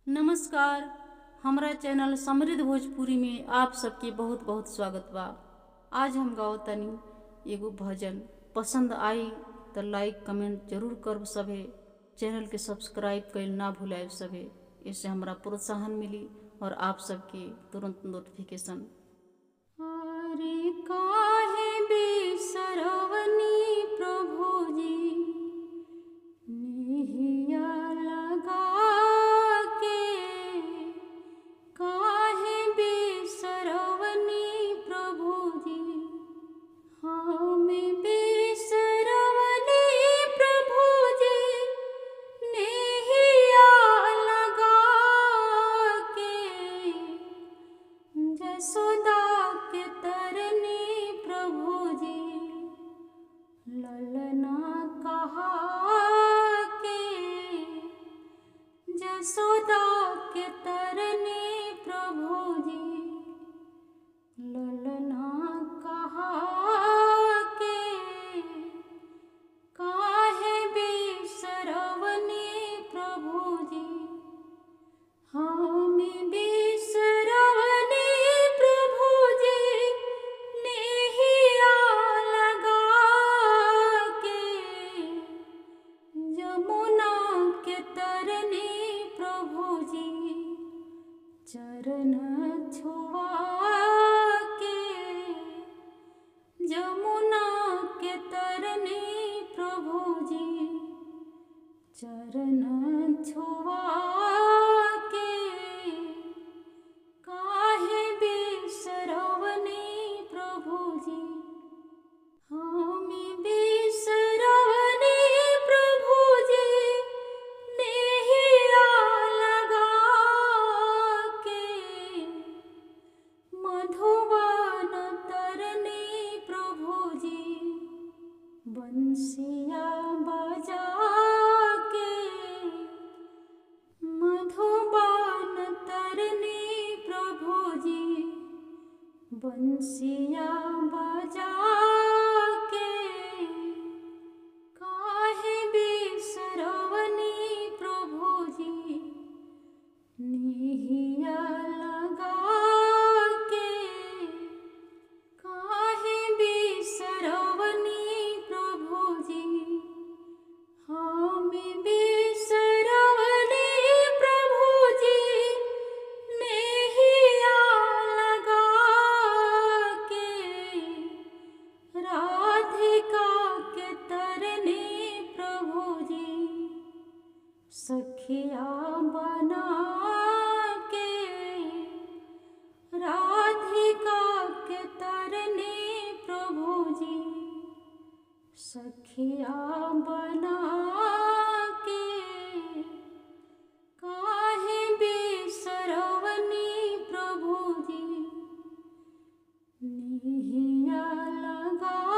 नमस्कार। हमरा चैनल समृद्ध भोजपुरी में आप सबके बहुत बहुत स्वागत बा। आज हम गाओ तनी एगो भजन। पसंद आई तो लाइक कमेंट जरूर करब सभे। चैनल के सब्सक्राइब कइल ना भुलाएब सभे। इससे हमरा प्रोत्साहन मिली और आप सबके तुरंत नोटिफिकेशन। अरे काहे बिसरवनी प्रभु जी, नेहिया लगा के। काहे बिसरवनी प्रभु जी, हमें बिसरवनी प्रभु जी, नेहिया लगा के। जसोदा के तरनी प्रभु जी, ललना कहा के। जसोदा के तरनी प्रभु जी, ललना कहा के। काहे बिसरवनी प्रभु जी, हमें बिसरवनी प्रभु जी, नेहिया लगा के। जमुना के तरनी प्रभु जी, चरण छुआ के। जमुना के तरनी प्रभु जी, चरण छुआ के। काहे बिसरवनी प्रभु जी, हमें बिसरवनी प्रभु जी, नेहिया लगा के। मधुबन तरनी प्रभु जी, बंसिया बजा के। मधुबन तरनी प्रभु जी, बंसिया बजा के। काहे बिसरवनी प्रभु जी, नेहिया लगा के। काहे बिसरवनी प्रभु जी, हमें बिसरवनी प्रभु जी, नेहिया लगा के। राधिका के तरनी प्रभु जी, सखिया बना के। राधिका के तरनी प्रभु जी, सखिया बना के। काहे बिसरवनी प्रभु जी, नेहिया लगा